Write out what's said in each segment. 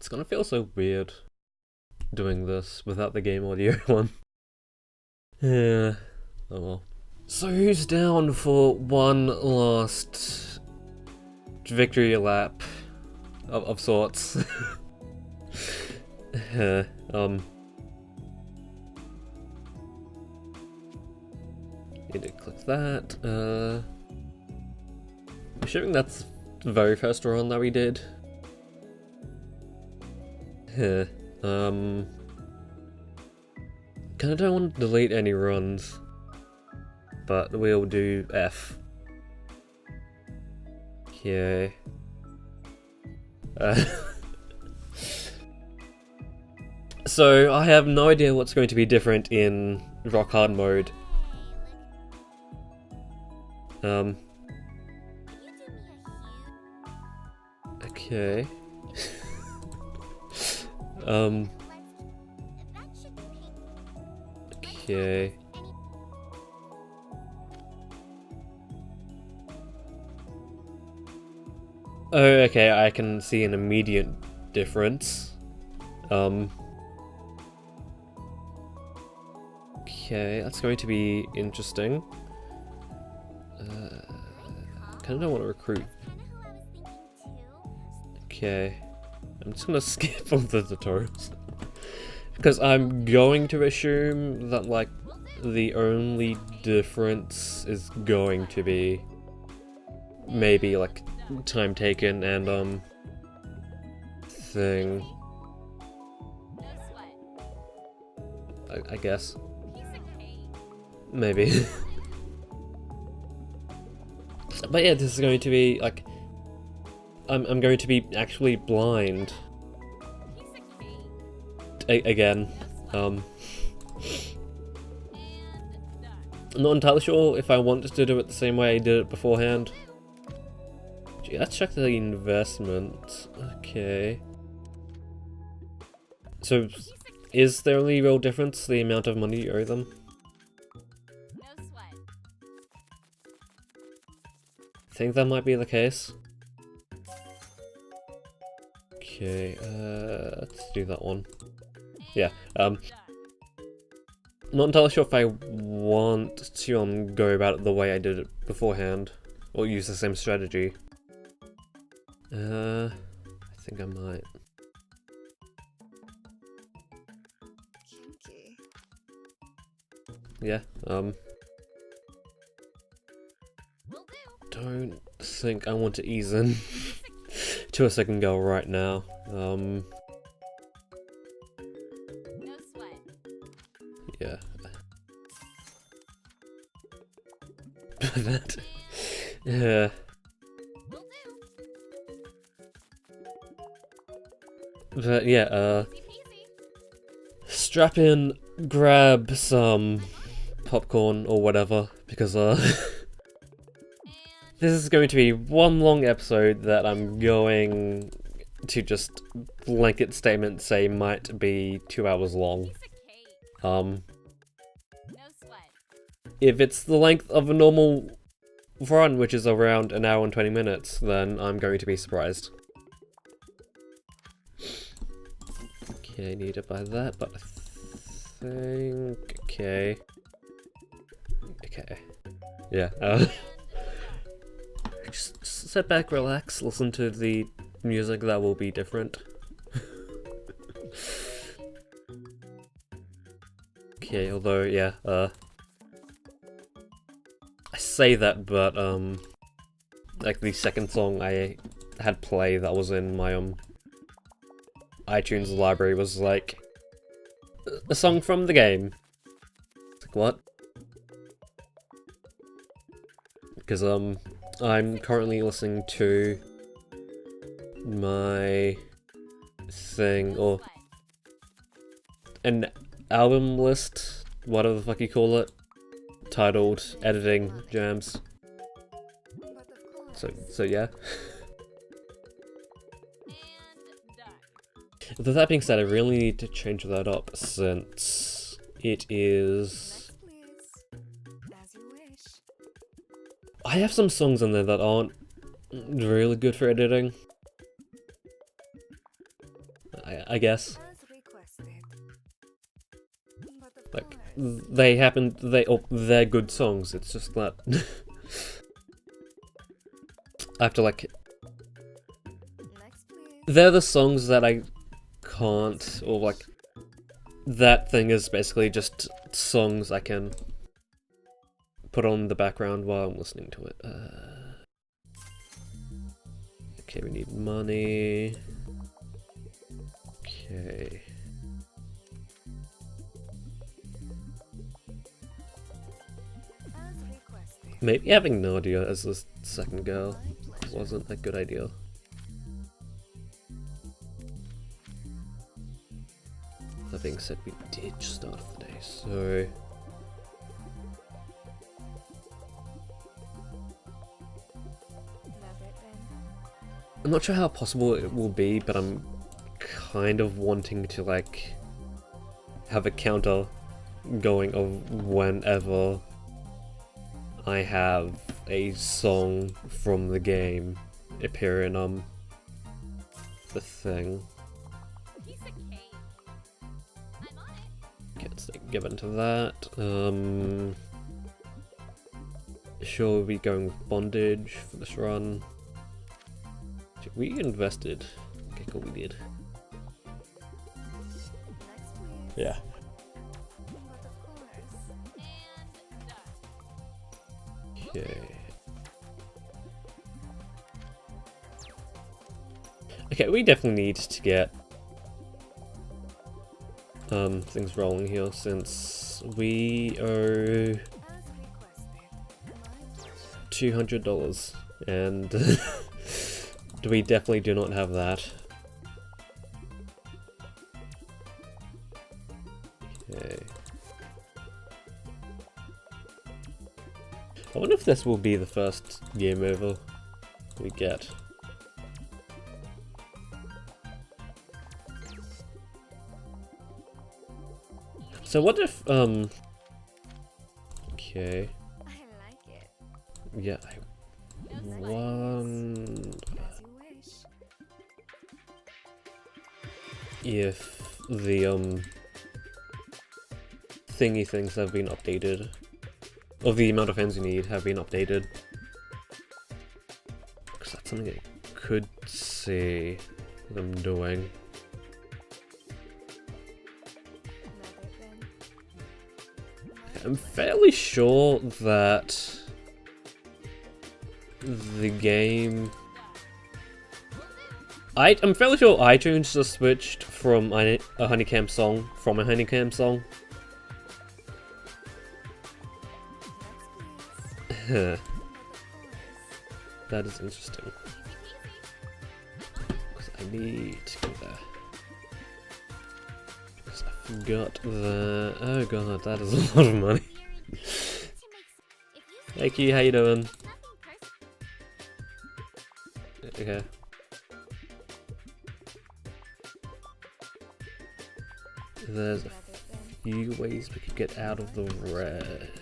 It's gonna feel so weird doing this without the game audio one. Yeah. Oh well. So who's down for one last victory lap of sorts? Yeah, need to click that. I'm assuming that's the very first run that we did. Yeah, kinda don't want to delete any runs, but we'll do F. Okay. So I have no idea what's going to be different in rock hard mode. Okay. Okay. Oh, okay, I can see an immediate difference. Okay, that's going to be interesting. Kinda don't want to recruit. Okay. I'm just gonna skip all the tutorials. Because I'm going to assume that, like, the only difference is going to be maybe, like, time taken and, thing. I guess. Maybe. But yeah, this is going to be, like, I'm going to be actually blind. Again. I'm not entirely sure if I wanted to do it the same way I did it beforehand. Gee, let's check the investment. Okay. So, is the only real difference the amount of money you owe them? I think that might be the case. Okay, let's do that one. Yeah, not entirely sure if I want to go about it the way I did it beforehand, or use the same strategy. I think I might. Yeah, don't think I want to ease in to a second goal right now. Yeah. That. Yeah. But yeah, strap in, grab some popcorn or whatever, because this is going to be one long episode that I'm going to just blanket statement say might be 2 hours long. If it's the length of a normal run, which is around an hour and 20 minutes, then I'm going to be surprised. Okay, need to buy that, but I think... okay. Okay. Yeah, just sit back, relax, listen to the music that will be different. Okay, although, yeah, I say that, but, like, the second song I had play that was in my, iTunes library was, like, a song from the game. It's like, what? Because, I'm currently listening to my thing, or an album list, whatever the fuck you call it, titled Editing Jams. So yeah. With that being said, I really need to change that up since it is... I have some songs in there that aren't really good for editing. I guess. Like, they're good songs, it's just that I have to like, they're the songs that I can't, or like, that thing is basically just songs I can put on the background while I'm listening to it. Okay, we need money. Okay. Maybe having Nadia as the second girl wasn't a good idea. That being said, we did just start the day, so... I'm not sure how possible it will be, but I'm kind of wanting to, like, have a counter going of whenever I have a song from the game appear in, the thing. Okay, let's give into that. Sure, we'll be going with bondage for this run. We invested. Okay, cool, we did. Yeah. Okay. Okay, we definitely need to get things rolling here since we owe $200 and we definitely do not have that. Okay. I wonder if this will be the first game over we get. So what if, okay. I like it. Yeah, if the, thingy things have been updated, or the amount of hands you need have been updated. Because that's something I could see them doing. I'm fairly sure that the game... I'm fairly sure iTunes just switched from a Huniecam song from a Huniecam song. That is interesting. Because I need to go there. Because I forgot the... Oh god, that is a lot of money. Hey Q, how you doing? Okay. There's a few ways we could get out of the red.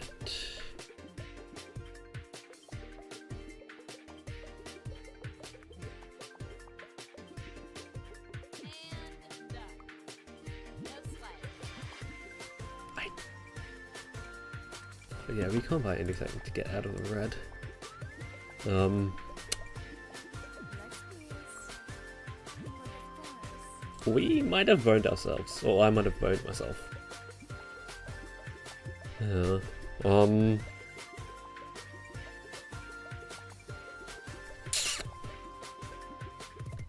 But yeah, we can't buy anything to get out of the red. We might have burned ourselves, or I might have burned myself. Yeah.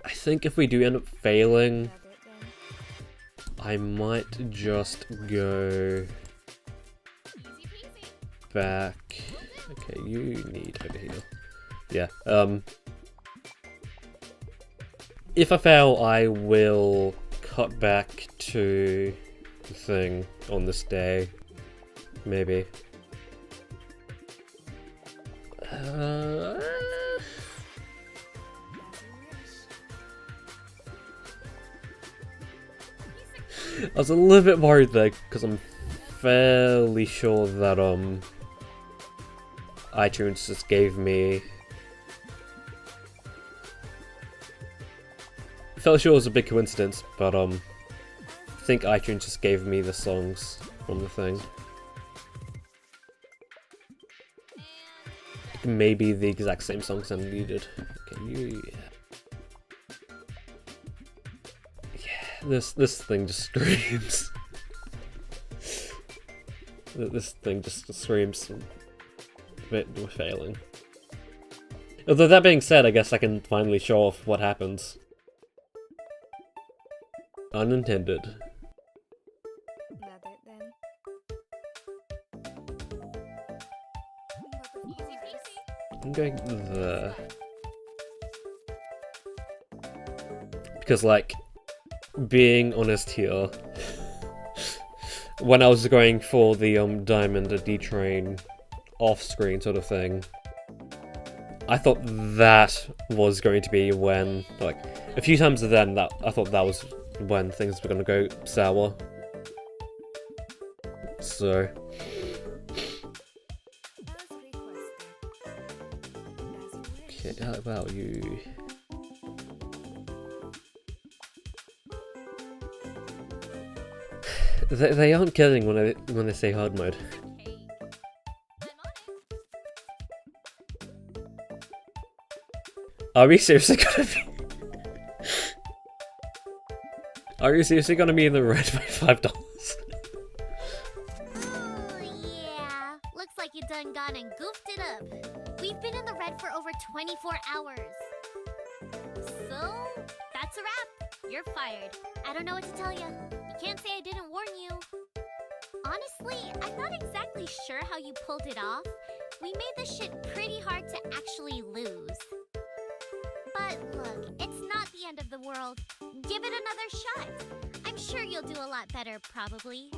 I think if we do end up failing, I might just go back. Okay, you need over here. Yeah, if I fail, I will cut back to the thing on this day. Maybe. I was a little bit worried there, because I'm fairly sure that, iTunes just gave me felt sure it was a big coincidence, but I think iTunes just gave me the songs from the thing. Maybe the exact same songs I needed. Okay, you... Yeah, this thing just screams. This thing just screams that we're failing. Although that being said, I guess I can finally show off what happens. Unintended. I'm going there. Because, like, being honest here, when I was going for the Diamond, D train off-screen sort of thing, I thought that was going to be when, like, a few times then, I thought that was when things were gonna go sour. So... Okay, how about you? They aren't kidding when they say hard mode. Are we seriously gonna be? Are you seriously gonna be in the red by $5? Oh yeah, looks like you done gone and goofed it up. We've been in the red for over 24 hours. So, that's a wrap. You're fired. I don't know what to tell you. You can't say I didn't warn you. Honestly, I'm not exactly sure how you pulled it off. We made this shit pretty hard to actually lose. But look, it's not the end of the world. Give it another shot. I'm sure you'll do a lot better, probably.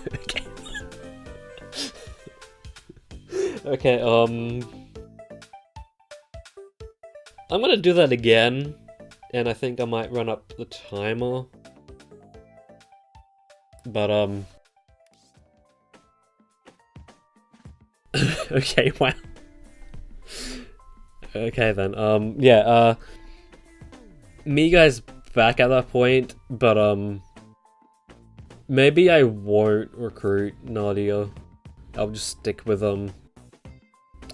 Okay. Okay, I'm gonna do that again, and I think I might run up the timer. But, okay, wow. Okay then, yeah, me guys back at that point, but, maybe I won't recruit Nadia. I'll just stick with,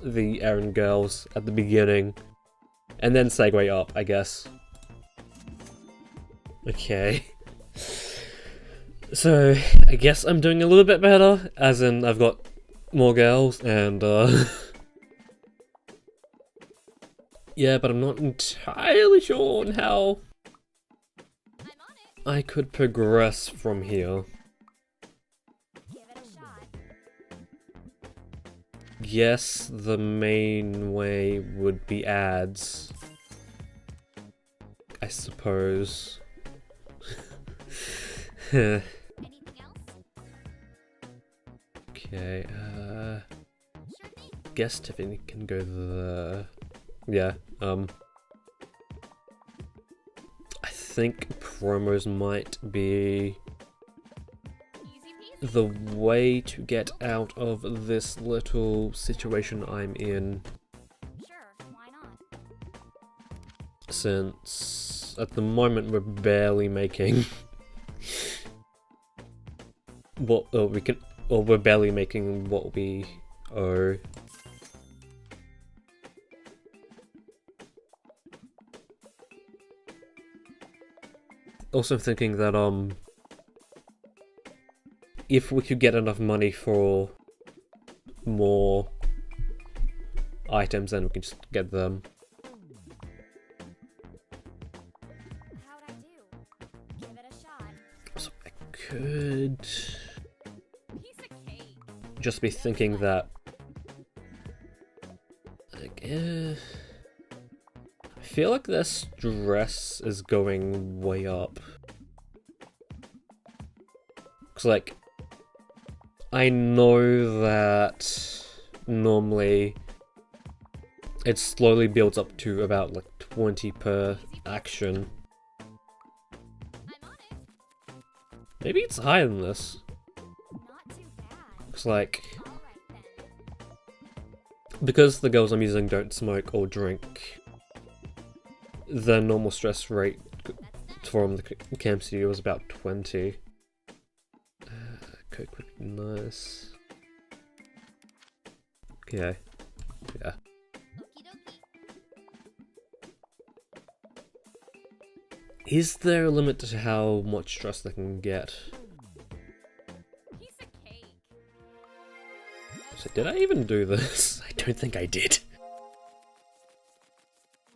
the errand girls at the beginning, and then segue up, I guess. Okay. So, I guess I'm doing a little bit better, as in I've got more girls, and, yeah, but I'm not entirely sure on how I could progress from here. Yes, the main way would be ads, I suppose. Okay, guess Tiffany can go there. Yeah, I think promos might be the way to get out of this little situation I'm in. Sure, why not? Since at the moment we're barely making what we can, or we're barely making what we owe. Also thinking that if we could get enough money for more items, then we can just get them. How'd I do? Give it a shot. So I could Piece of cake. just be thinking that, like, I feel like their stress is going way up. 'Cause, like, I know that normally it slowly builds up to about like 20 per action. I'm on it. Maybe it's higher than this. Not too bad. It's like, All right then. because the girls I'm using don't smoke or drink, the normal stress rate from the cam studio was about 20. Okay, quick, nice. Okay, yeah. Is there a limit to how much stress they can get? So did I even do this? I don't think I did.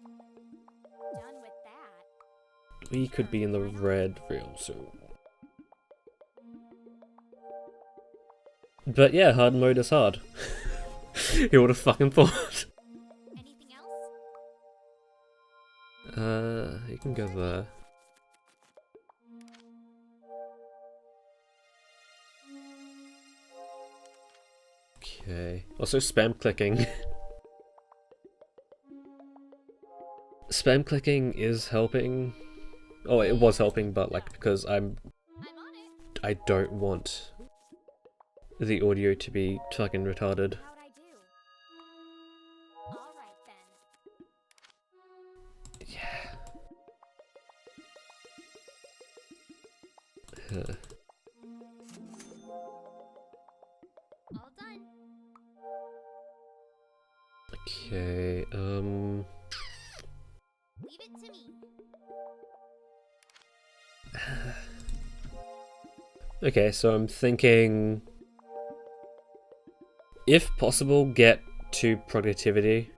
Done with that. We could be in the red real soon. But yeah, hard mode is hard. Who would have fucking thought? Anything else? You can go there. Okay. Also spam clicking. Spam clicking is helping. Oh, it was helping, but like because I'm on it. I don't want the audio to be fucking retarded. How'd I do? All right then. Yeah. All done. Okay, Leave it to me. Okay, so I'm thinking, if possible, get to productivity,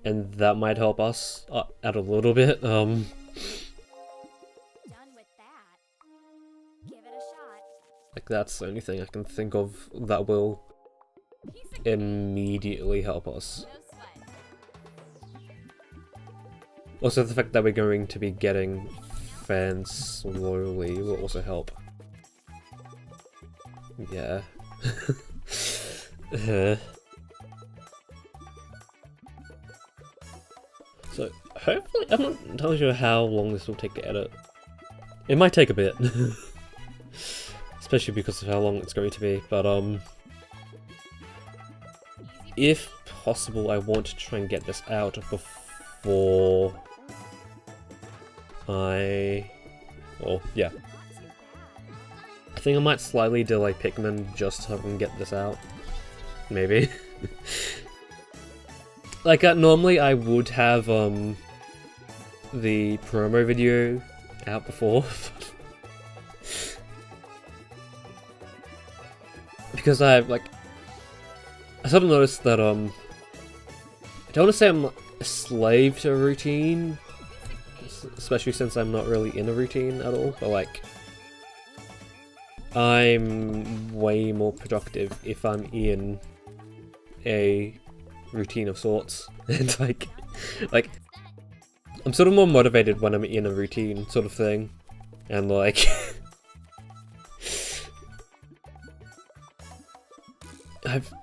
and that might help us out a little bit. Done with that. Give it a shot. Like that's the only thing I can think of that will immediately help us. No sweat. Also, the fact that we're going to be getting fans slowly will also help. Yeah. So, hopefully, I'm not entirely sure how long this will take to edit. It might take a bit. Especially because of how long it's going to be, but if possible, I want to try and get this out before I... well, yeah. I think I might slightly delay Pikmin just so I can get this out. Maybe. Like, normally I would have, the promo video out before. Because I sort of noticed that, I don't want to say I'm a slave to a routine, especially since I'm not really in a routine at all, but like, I'm way more productive if I'm in a routine of sorts, and like, I'm sort of more motivated when I'm in a routine sort of thing, and like, I've,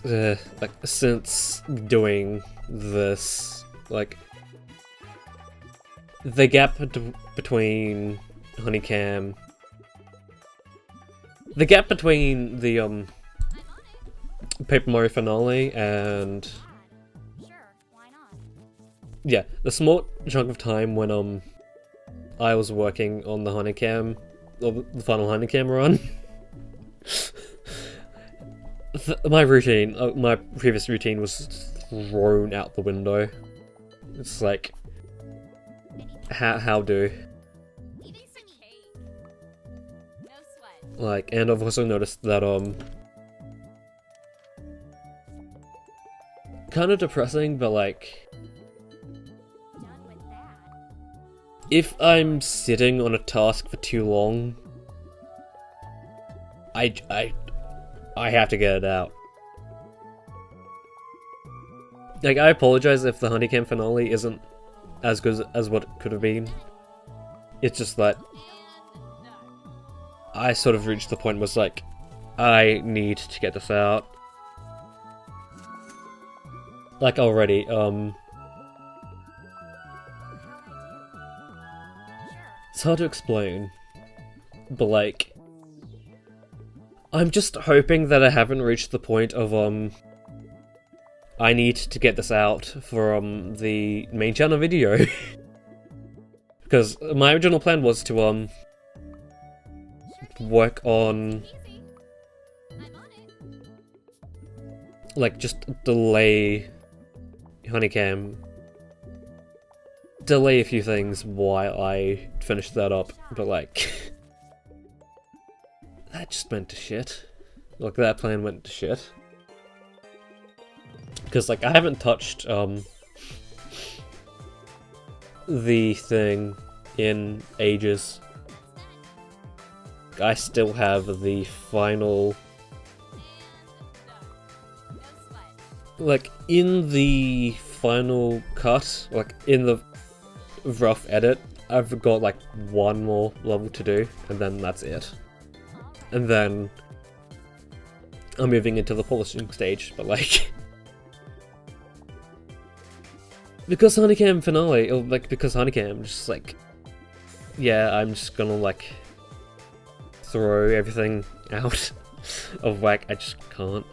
like, since doing this, like, the gap between Huniecam, the gap between the, Paper Mario finale and... Sure, why not? yeah, the small chunk of time when, I was working on the Huniecam, or the final Huniecam run. My routine, my previous routine was thrown out the window. It's like, how do? Leaving some cake. No sweat. Like, and I've also noticed that, kind of depressing, but like, Done with that. if I'm sitting on a task for too long, I have to get it out. Like, I apologize if the Huniecam finale isn't as good as what it could have been. It's just that I sort of reached the point where it's like, I need to get this out. Like already, it's hard to explain, but like, I'm just hoping that I haven't reached the point of, I need to get this out from the main channel video. Because my original plan was to work on like just delay Huniecam, delay a few things while I finish that up, but like that just went to shit. Like that plan went to shit. Because like I haven't touched the thing in ages. I still have the final, like in the final cut, like in the rough edit, I've got like one more level to do, and then that's it. And then I'm moving into the polishing stage, but like because Huniecam finale, or like because Huniecam, just like, yeah, I'm just gonna like throw everything out of whack. I just can't.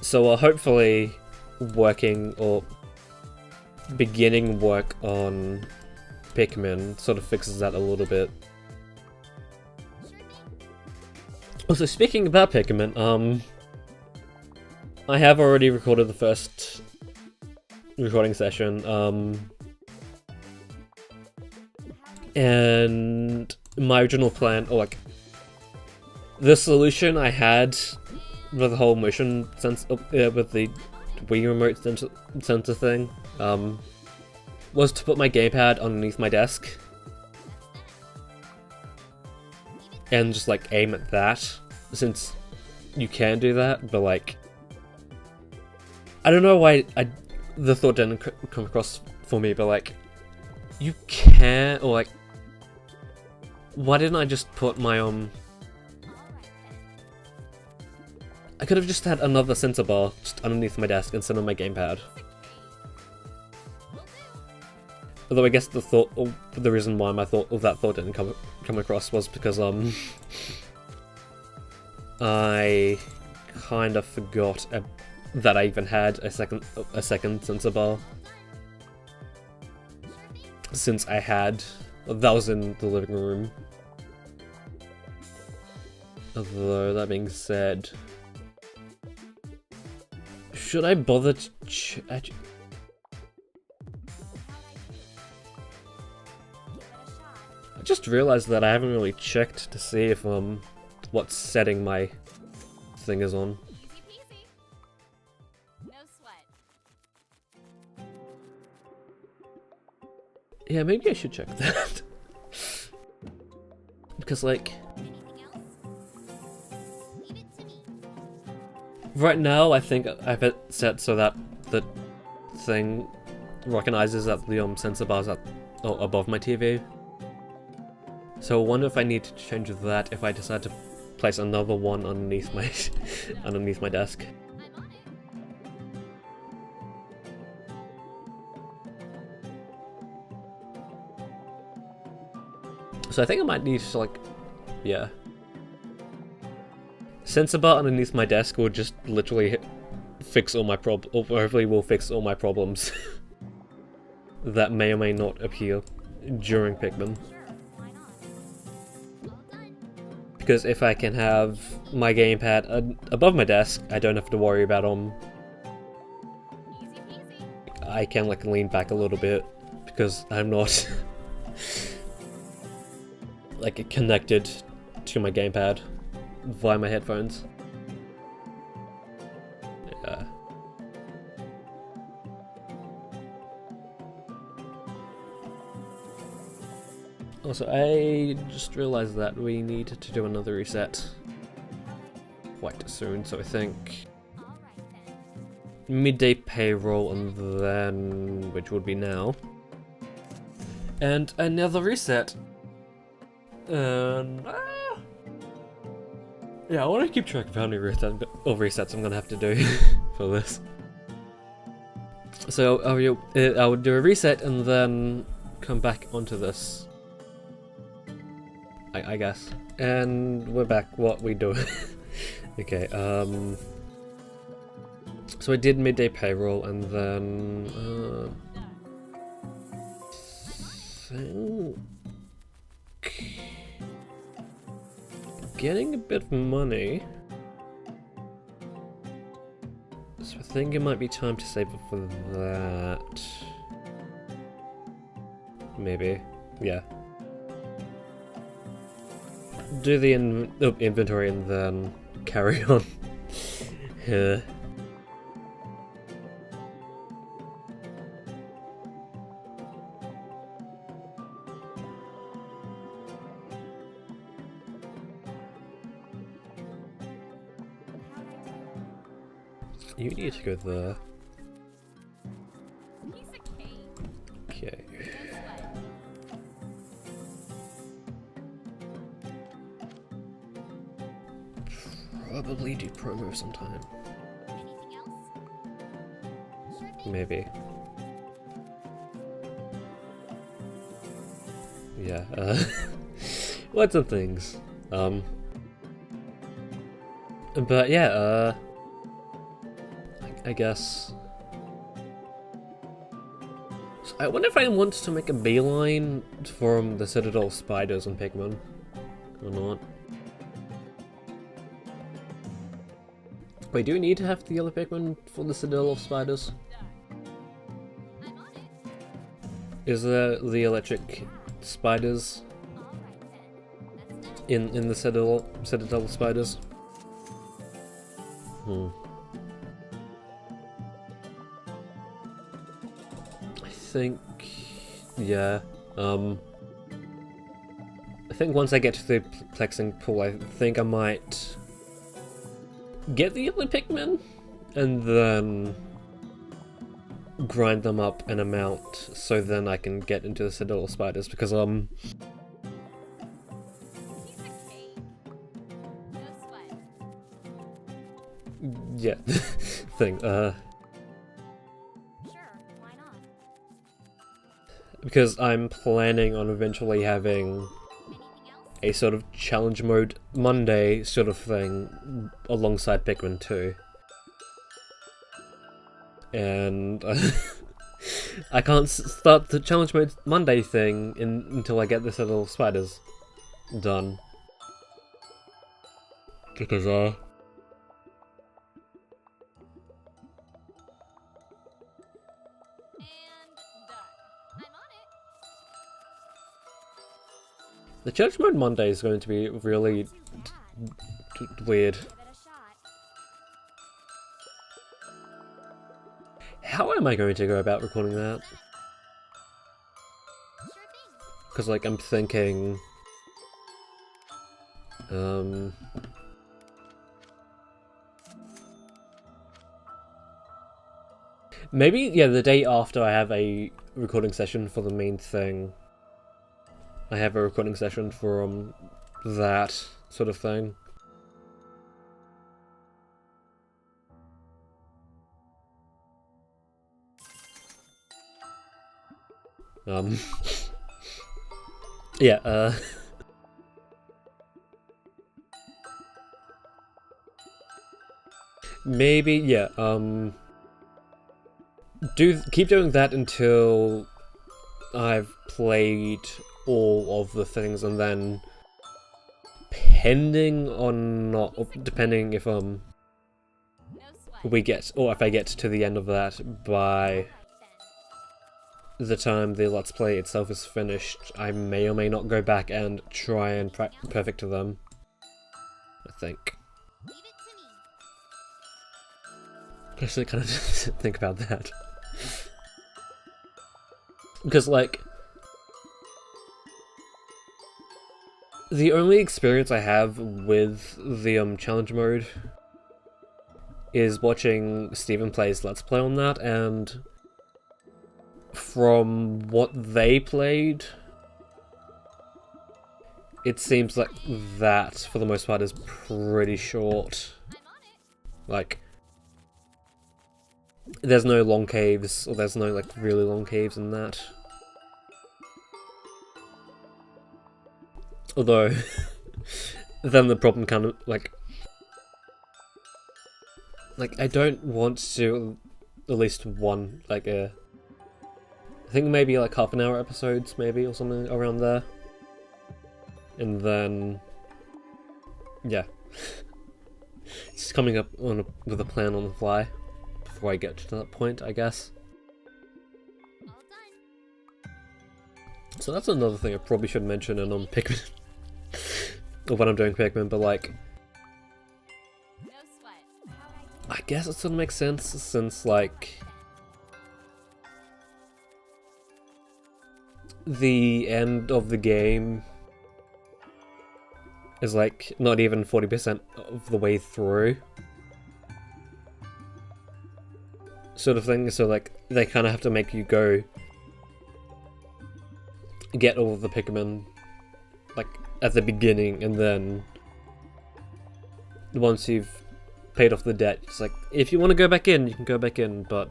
So hopefully working or beginning work on Pikmin sort of fixes that a little bit. Also, speaking about Pikmin, I have already recorded the first recording session, and my original plan, or like, the solution I had with the whole motion sense, with the Wii remote sensor thing, was to put my gamepad underneath my desk and just like aim at that, since you can do that, but like, I don't know why the thought didn't come across for me, but like, you can, or like, why didn't I just put my I could have just had another sensor bar just underneath my desk instead of my gamepad. Although I guess the thought, or the reason why my thought of that thought didn't come across was because I kind of forgot that I even had a second sensor bar, since I had, that was in the living room. Although that being said, should I bother to check? I just realized that I haven't really checked to see if what setting my thing is on. Yeah, maybe I should check that. Because like, right now I think I've it set so that the thing recognizes that the sensor bar's above my TV. So I wonder if I need to change that if I decide to place another one underneath my underneath my desk. So I think I might need to like, yeah. Sensor bar underneath my desk will just literally fix all my or hopefully will fix all my problems that may or may not appear during Pikmin. Because if I can have my gamepad above my desk, I don't have to worry about I can like lean back a little bit because I'm not like connected to my gamepad via my headphones. Yeah. Also, I just realized that we need to do another reset quite soon, so I think midday payroll and then, which would be now, and another reset. And yeah, I want to keep track of how many resets I'm gonna have to do for this. So I'll do a reset and then come back onto this, I guess. And we're back. What we do? Okay, so I did midday payroll and then, think getting a bit of money. So I think it might be time to save up for that. Maybe, yeah. Do the inventory and then carry on. Yeah. You need to go there. Okay. Probably do promo sometime. Maybe. Yeah, lots of things. But yeah, I guess. So I wonder if I want to make a beeline from the Citadel spiders on Pikmin, or not. Wait, do we need to have the yellow Pikmin for the Citadel of spiders? Is there the electric spiders in the Citadel spiders? I think, yeah. I think once I get to the plexing pool, I think I might get the yellow Pikmin and then grind them up an amount so then I can get into the Citadel spiders, because yeah, thing, because I'm planning on eventually having a sort of challenge mode Monday sort of thing alongside Pikmin 2. And I can't start the challenge mode Monday thing until I get this little spiders done. Because, the challenge mode Monday is going to be really weird. How am I going to go about recording that? Because, like, I'm thinking... maybe, yeah, the day after I have a recording session for the main thing, I have a recording session for that sort of thing. Yeah, maybe, yeah, keep doing that until I've played all of the things, and then depending if if I get to the end of that by the time the Let's Play itself is finished, I may or may not go back and try and perfect them. I think. I should kind of think about that. Because, like, the only experience I have with the challenge mode is watching Steven Play's Let's Play on that, and from what they played, it seems like that, for the most part, is pretty short. Like, there's no long caves, or there's no, like, really long caves in that. Although, then the problem kind of, like, Like, I don't want to at least one, like I think maybe like half an hour episodes, maybe, or something around there. And then, yeah. Just coming up with a plan on the fly before I get to that point, I guess. All done. So that's another thing I probably should mention in Pikmin. Or when I'm doing Pikmin, but like, No sweat. I guess it sort of makes sense since like the end of the game is like not even 40% of the way through, sort of thing. So like they kind of have to make you go get all of the Pikmin like at the beginning, and then once you've paid off the debt, it's like if you want to go back in, you can go back in, but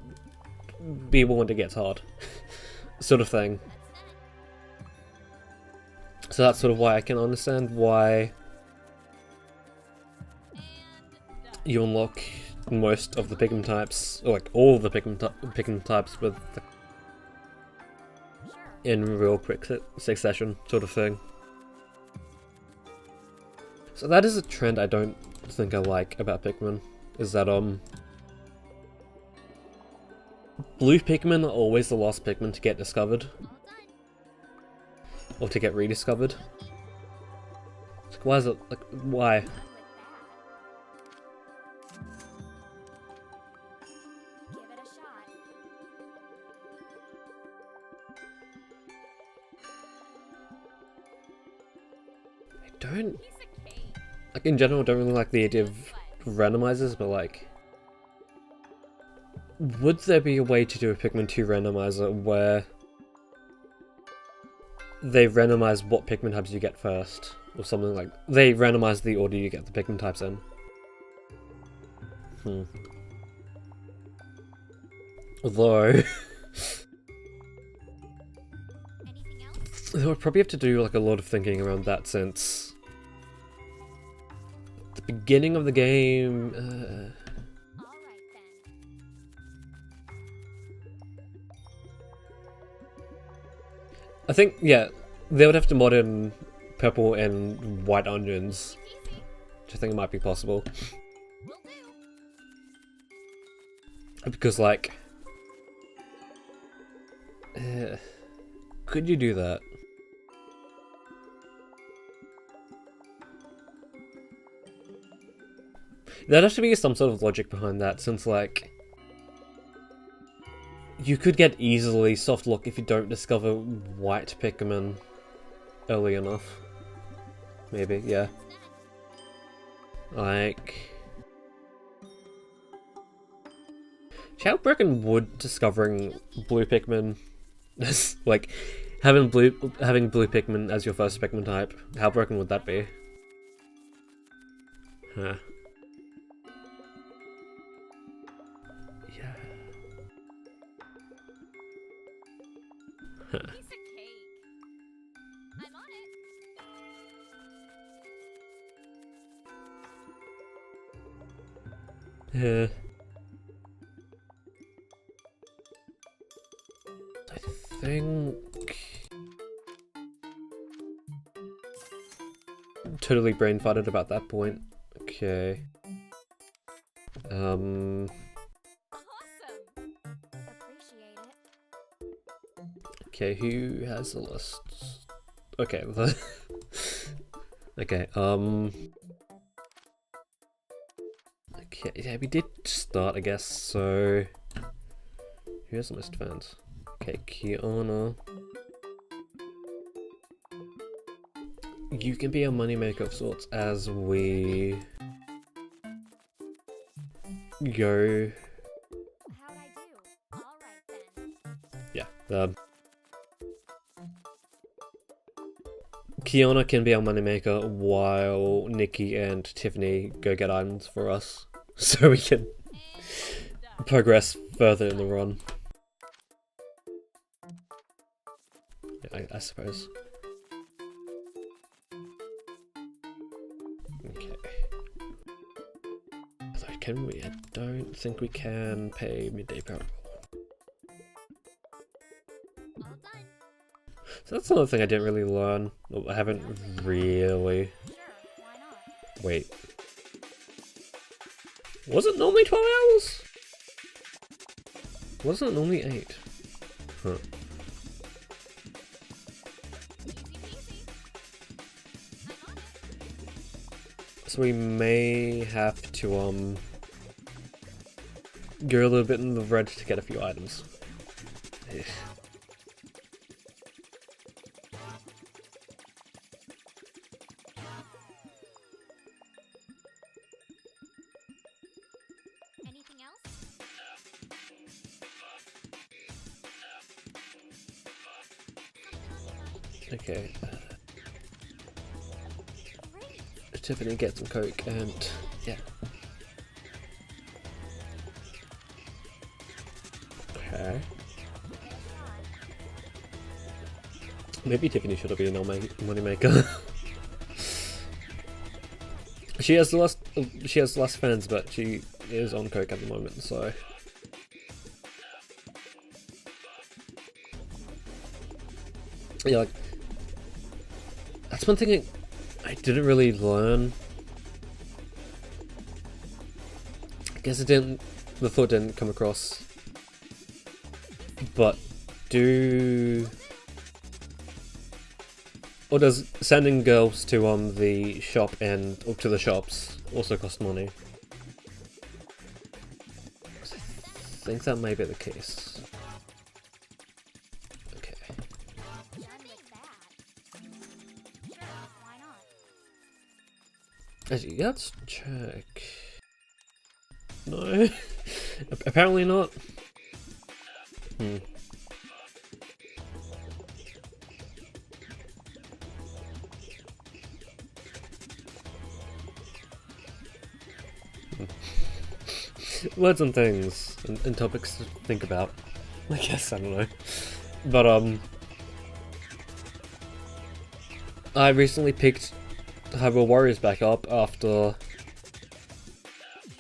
be warned it gets hard, sort of thing. So that's sort of why I can understand why you unlock most of the Pikmin types, or like all of the Pikmin types with the in real quick succession, sort of thing. So that is a trend I don't think I like about Pikmin, is that blue Pikmin are always the last Pikmin to get discovered. Or to get rediscovered. It's like, why is it, like, why? I don't, like, in general, I don't really like the idea of randomizers, but like, would there be a way to do a Pikmin 2 randomizer where they randomize what Pikmin types you get first, or something like they randomize the order you get the Pikmin types in? Although they would probably have to do like a lot of thinking around that, since the beginning of the game. I think, yeah, they would have to mod in purple and white onions, which I think might be possible. Because, like, could you do that? There'd have to be some sort of logic behind that, since, like, you could get easily soft lock if you don't discover white Pikmin early enough. Maybe, yeah. Like, how broken would discovering blue Pikmin, like having blue Pikmin as your first Pikmin type, how broken would that be? Huh. Yeah. Huh. Yeah. I think I'm totally brain farted about that point. Okay. Awesome. Appreciate it. Okay, who has the list? Okay, okay, okay, yeah, we did start, I guess, so who has the most fans? Okay, Kiana. You can be a moneymaker of sorts as we go. How'd I do? Alright then. Yeah, Kiana can be our moneymaker while Nikki and Tiffany go get items for us, so we can progress further in the run. Yeah, I suppose. Okay. Although can we? I don't think we can pay midday power. All done. So that's another thing I didn't really learn. Well, I haven't really. Sure, why not? Wait. Was it normally 12 hours? Wasn't it normally 8? Huh. Easy peasy. I'm on it. So we may have to go a little bit in the red to get a few items. Ugh. Anything else? Okay. Great. Tiffany get some coke and yeah. Okay. Maybe Tiffany should have been our moneymaker. She has less fans, but she is on coke at the moment, so. Yeah, like, that's one thing I didn't really learn. I guess the thought didn't come across. But or does sending girls to the shop and or to the shops also cost money? 'Cause I think that may be the case. Okay. Done with that. Sure, why not? Actually, let's check. No, apparently not. Hmm. Words and things and topics to think about. I guess, I don't know. But I recently picked Hyrule Warriors back up after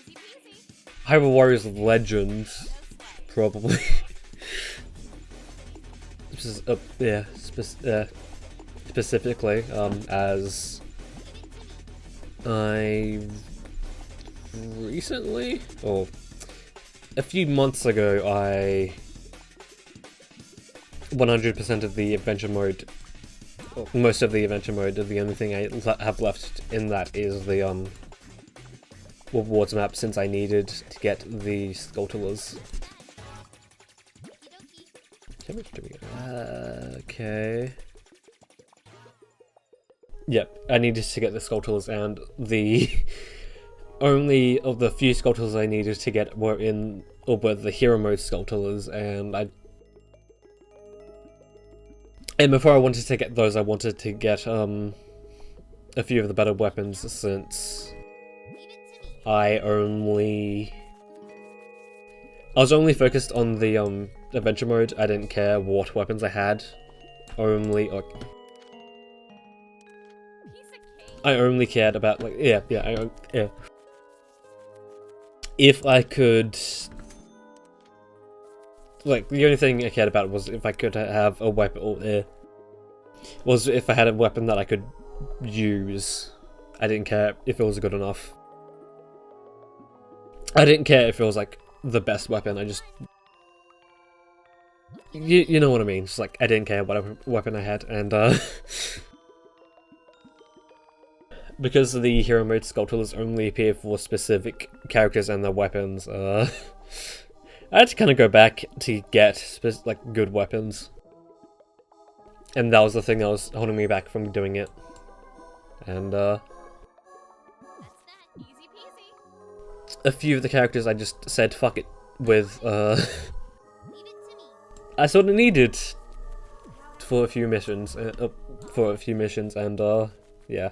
Easy peasy. Hyrule Warriors Legends, probably. This is yeah, specifically as I recently, or a few months ago, I 100% of the adventure mode, or most of the adventure mode. The only thing I have left in that is the rewards map, since I needed to get the Skulltulas. How much do we get? Okay. Yep, I needed to get the Skulltulas, and the only of the few Skulltulas I needed to get were the hero mode Skulltulas, and before I wanted to get those, I wanted to get a few of the better weapons, since I was only focused on the adventure mode. I didn't care what weapons I had. I only cared about, like, yeah. If I could, like, the only thing I cared about was if I could have a weapon, was if I had a weapon that I could use. I didn't care if it was good enough. I didn't care if it was, like, the best weapon. I just, you know what I mean. It's like, I didn't care what weapon I had, and because the hero mode Skulltulas only appear for specific characters and their weapons, I had to kind of go back to get like good weapons, and that was the thing that was holding me back from doing it. And That's that. Easy peasy. a few of the characters I just said fuck it with. Leave it to me. I sort of needed for a few missions, and yeah.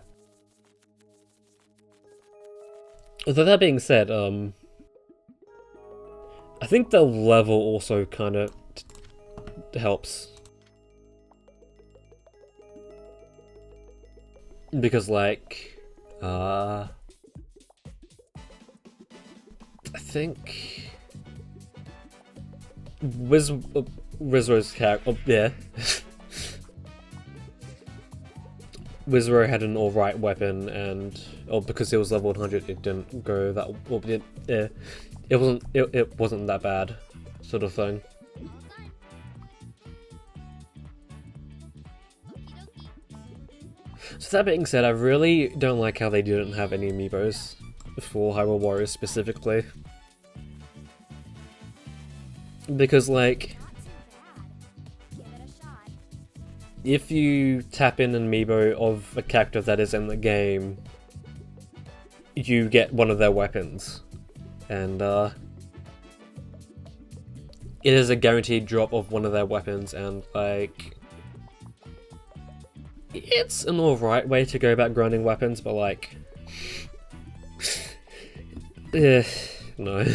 Although that being said, I think the level also kind of helps. Because, like, I think Wizro's character. Oh, yeah. Wizro had an alright weapon, and because it was level 100, it didn't go that. It wasn't that bad, sort of thing. So that being said, I really don't like how they didn't have any amiibos for Hyrule Warriors specifically. Because, like, if you tap in an amiibo of a character that is in the game, you get one of their weapons. And, it is a guaranteed drop of one of their weapons, and, like, it's an alright way to go about grinding weapons, but, like, no.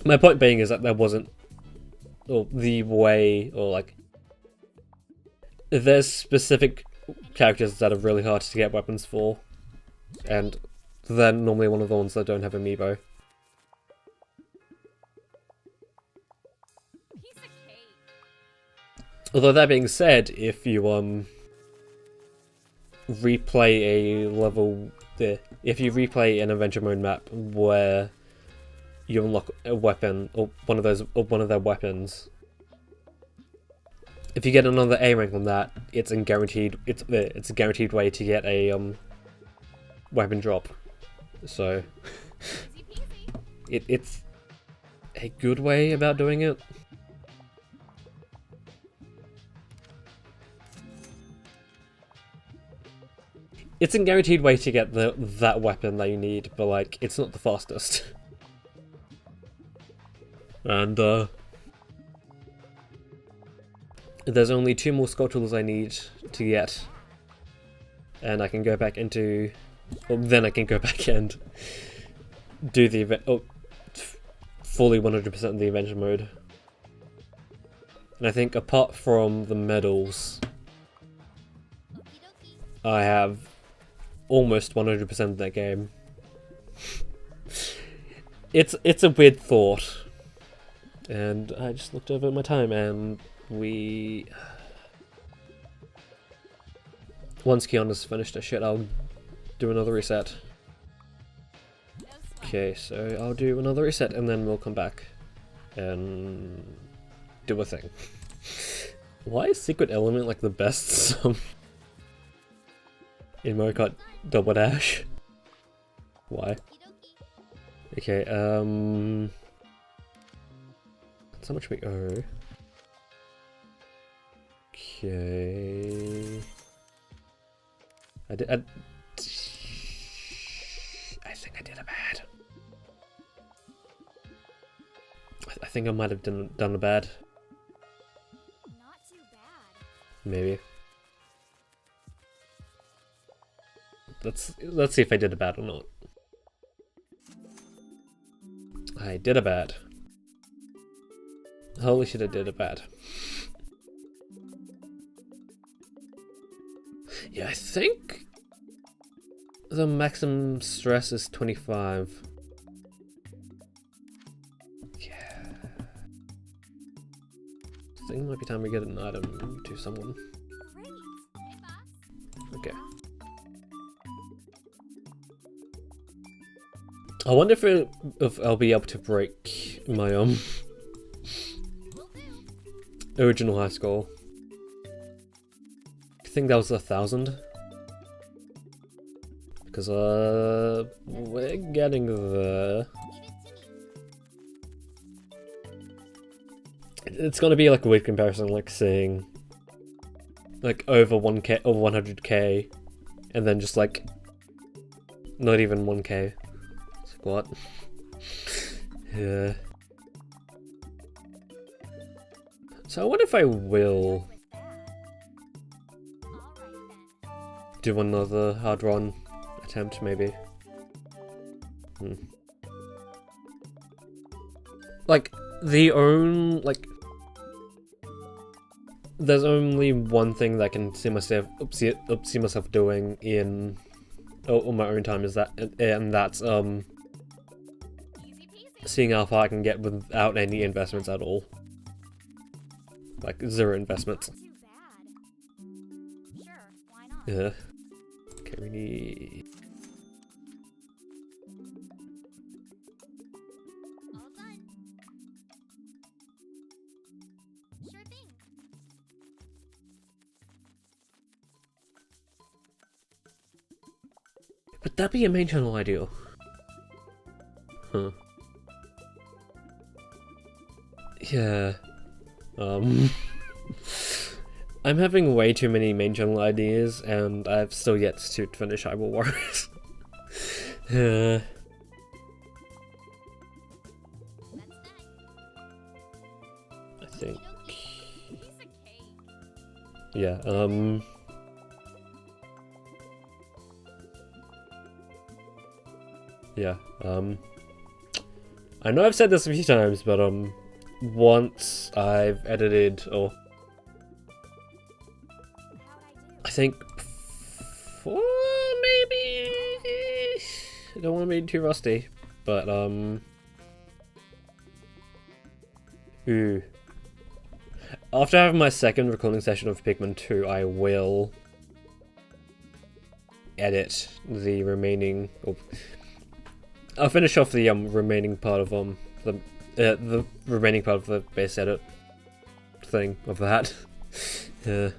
My point being is that there wasn't, the way, like, there's specific characters that are really hard to get weapons for, and they're normally one of the ones that don't have amiibo. Although that being said, if you replay a level, if you replay an adventure mode map where you unlock a weapon or one of their weapons, if you get another A rank on that, it's a guaranteed way to get a weapon drop. So it's a good way about doing it. It's a guaranteed way to get that weapon that you need, but like it's not the fastest. And there's only 2 more sculptures I need to get, and I can go back into. Well, then I can go back and do the event. Fully 100% of the adventure mode. And I think apart from the medals, I have almost 100% of that game. It's a weird thought. And I just looked over at my time, and once Kiana's finished her shit, I'll do another reset. Okay, so I'll do another reset, and then we'll come back and do a thing. Why is Secret Element like the best song in Mario Kart Double Dash? Why? Okay, that's how much we owe. Okay. I think I did a bad. I think I might have done a bad. Not too bad. Maybe. Let's see if I did a bad or not. I did a bad. Holy shit, I did a bad. Yeah, I think the maximum stress is 25. Yeah. I think it might be time we get an item to someone. Great. Hey, boss. Okay. I wonder if I'll be able to break my original high score. I think that was 1,000. Because we're getting there. It's gonna be like a weird comparison, like saying like over 1k or 100k, and then just like not even 1k. It's like, what? Yeah. So I wonder if I will do another hard run attempt, maybe. Like there's only one thing that I can see myself doing in on my own time is that, and that's seeing how far I can get without any investments at all. Like, 0 investments. Yeah. Okay, we need... All done. Sure thing. Would that be a main channel ideal? Huh. Yeah. I'm having way too many main channel ideas, and I've still yet to finish Hyrule Warriors. I think... Yeah, yeah, I know I've said this a few times, but, once I've edited, or... I think... 4, maybe? I don't want to be too rusty, but, ooh. After having my second recording session of Pikmin 2, I will edit the remaining... Or, I'll finish off the remaining part of the remaining part of the base edit thing of that. Yeah.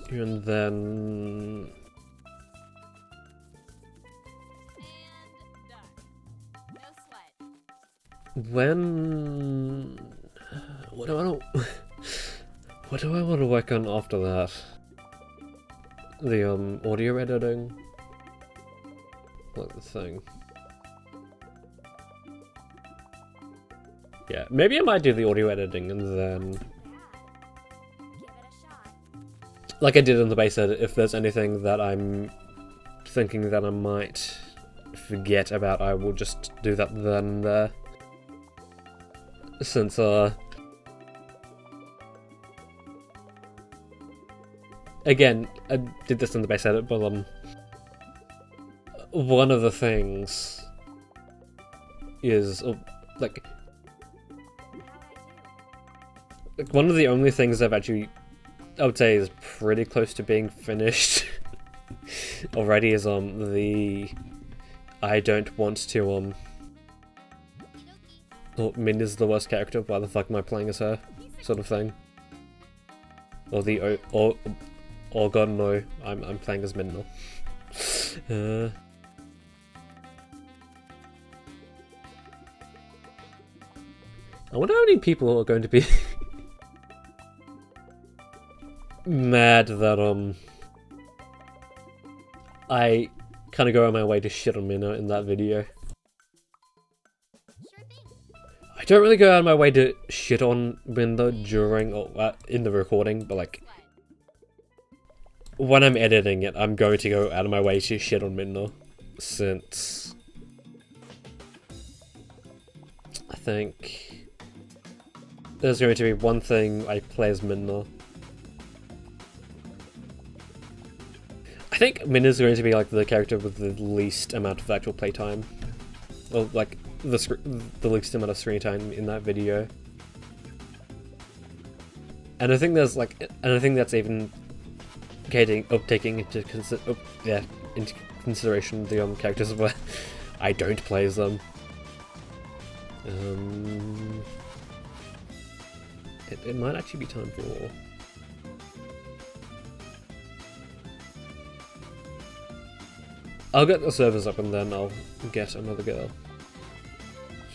And then... When... What do I want to work on after that? The audio editing? Like the thing. Yeah, maybe I might do the audio editing and then... Like I did in the base edit, if there's anything that I'm thinking that I might forget about, I will just do that then and there. Since, again, I did this in the base edit, but, one of the things is, like, one of the only things I've actually, I would say, is pretty close to being finished already is, the I don't want to, oh, Min is the worst character, why the fuck am I playing as her? Sort of thing. Or the, or god no, I'm playing as Min now. I wonder how many people are going to be mad that, I kind of go on my way to shit on Minna in that video. I don't really go out of my way to shit on Minna during, or in the recording, but like, when I'm editing it, I'm going to go out of my way to shit on Minna, since I think there's going to be one thing I play as Minna. I think Minna's going to be like the character with the least amount of actual playtime, or like the least amount of screen time in that video. And I think there's like, and I think that's even taking into consideration the characters where I don't play as them. It might actually be time for... I'll get the servers up and then I'll get another girl.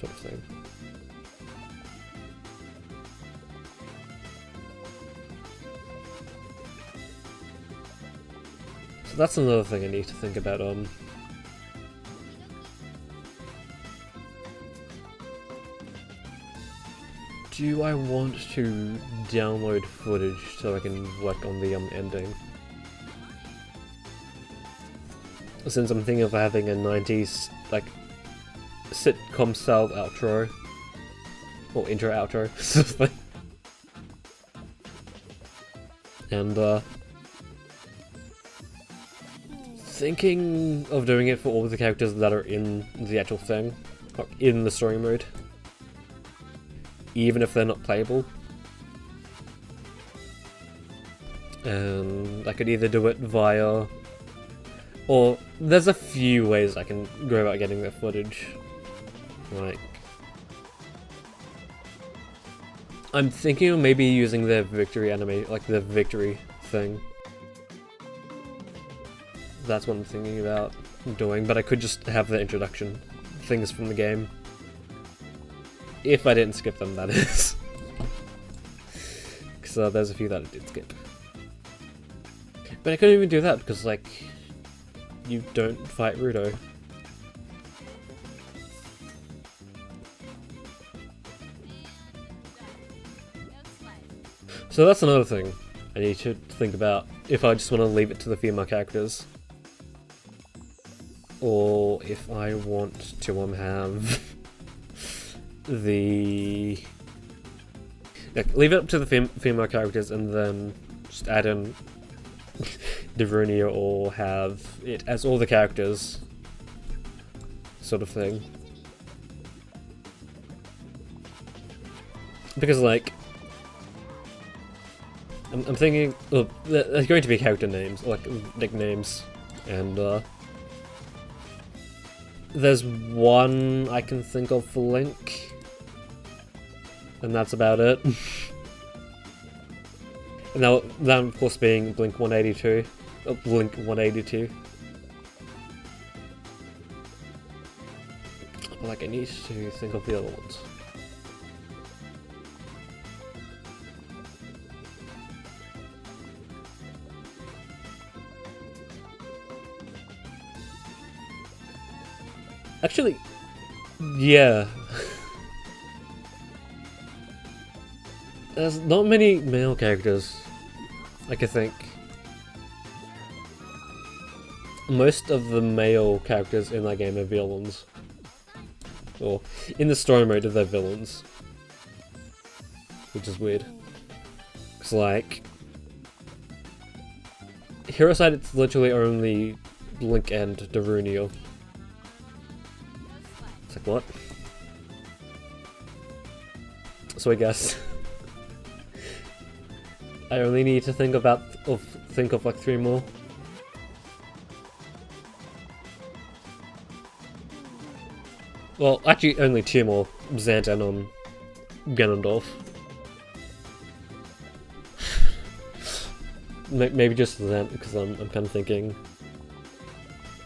Sort of thing. So that's another thing I need to think about on. Do I want to download footage so I can work on the ending? Since I'm thinking of having a 90s, like, sitcom style outro. Or intro outro, sort of thing. And thinking of doing it for all the characters that are in the actual thing, or in the story mode, even if they're not playable. And I could either do it via, or there's a few ways I can go about getting their footage. Like, I'm thinking of maybe using their victory like the victory thing. That's what I'm thinking about doing, but I could just have the introduction things from the game. If I didn't skip them, that is. Because there's a few that I did skip. But I couldn't even do that because, like, you don't fight Rudo. So that's another thing I need to think about if I just want to leave it to the female characters. Or if I want to have the... Like, leave it up to the female characters and then just add in Devernia, or have it as all the characters sort of thing. Because, like, I'm thinking, oh, there's going to be character names, like nicknames, and there's one I can think of for Link, and that's about it. And that of course being Blink 182, Blink 182. Like, I need to think of the other ones. Actually, yeah. There's not many male characters, I can think. Most of the male characters in that game are villains. Or, in the story mode, they're villains. Which is weird. Because, like, Hero Side, it's literally only Link and Devernia. It's like, what? So I guess I only need to think of like 3 more. Well, actually only 2 more. Zant and Ganondorf. Maybe just Zant, because I'm kind of thinking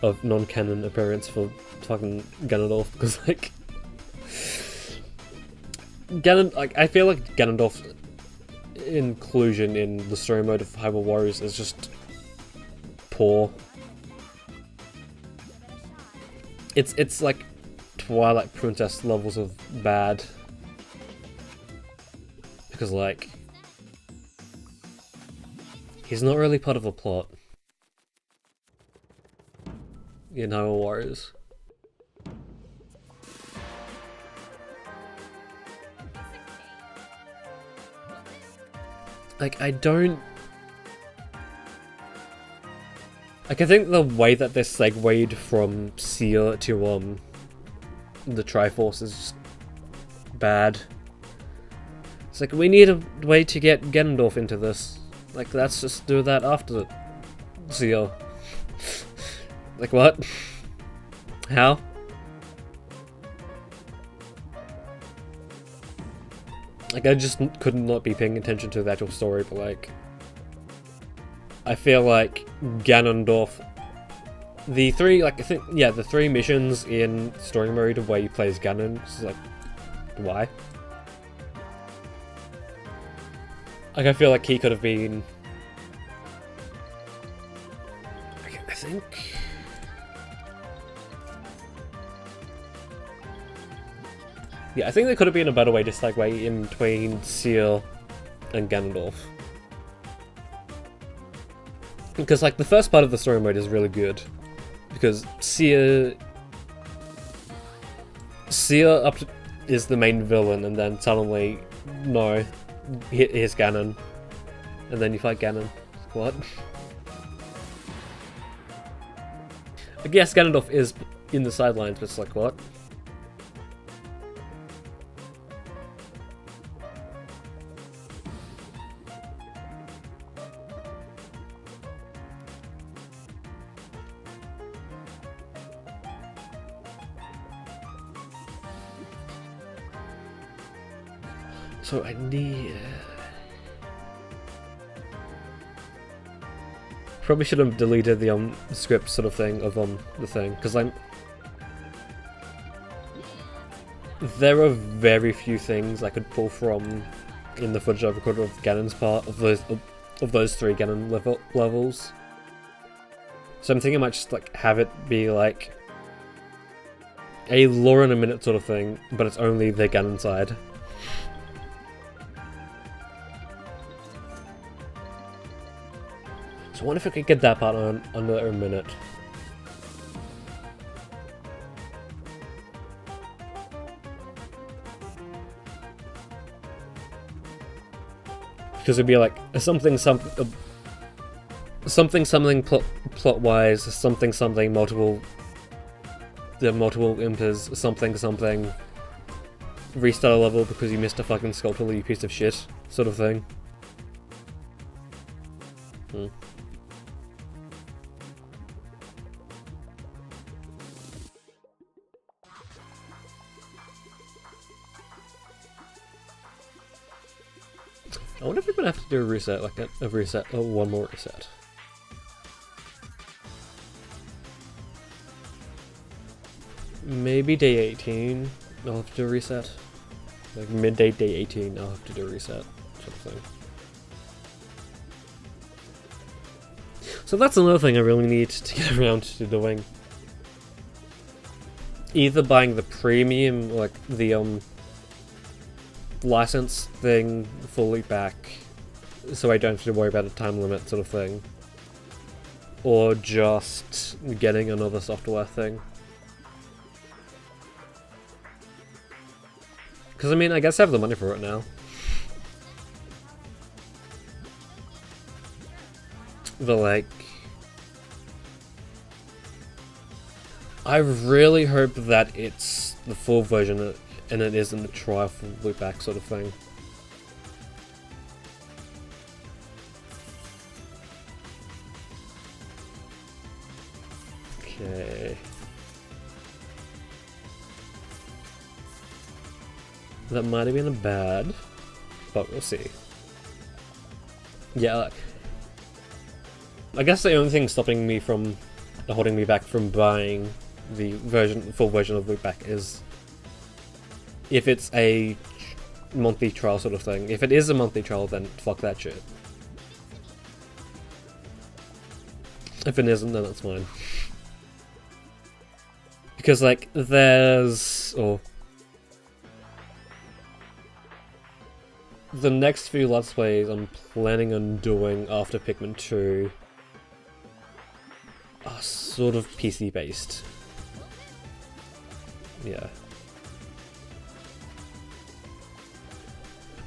of non-canon appearance for fucking Ganondorf, because, like, I feel like Ganondorf's inclusion in the story mode of Hyrule Warriors is just poor. It's like Twilight Princess levels of bad, because, like, he's not really part of the plot in Hyrule Warriors. Like, I don't... Like, I think the way that they're segued from Seer to, the Triforce is just bad. It's like, we need a way to get Ganondorf into this. Like, let's just do that after Seer. Like, what? How? Like, I just could not be paying attention to the actual story, but, like, I feel like Ganondorf, the 3, like, I think, yeah, the 3 missions in story mode where you play as Ganon, it's like, why? Like, I feel like he could have been, I think, yeah, I think there could have been a better way to segue in between Seer and Ganondorf. Because, like, the first part of the story mode is really good. Because Seer is the main villain, and then suddenly, no, here's Ganon. and then you fight Ganon. What? I guess Ganondorf is in the sidelines, but it's like, what? So I need... Probably should have deleted the script sort of thing of the thing, because there are very few things I could pull from in the footage I've recorded of Ganon's part of those 3 Ganon levels. So I'm thinking I might just like have it be like a lore in a minute sort of thing, but it's only the Ganon side. So I wonder if I could get that part on under a minute. Because it'd be like something plot wise, something multiple impers, something restart a level because you missed a fucking sculpture, you piece of shit, sort of thing. I wonder if we're gonna have to do a reset, like a reset, one more reset. Maybe day 18, I'll have to do a reset. Like midday day 18, I'll have to do a reset, sort of thing. So that's another thing I really need to get around to doing. Either buying the premium, like the license thing fully back, so I don't have to worry about a time limit sort of thing, or just getting another software thing. Because I mean, I guess I have the money for it now. But like, I really hope that it's the full version and it isn't a trial for loopback sort of thing. Okay. That might have been a bad, but we'll see. Yeah, I guess the only thing stopping me from, holding me back from buying the full version of loopback is if it's a monthly trial sort of thing. If it is a monthly trial, then fuck that shit. If it isn't, then that's fine. Because like, there's... the next few Let's Plays I'm planning on doing after Pikmin 2 are sort of PC based. Yeah.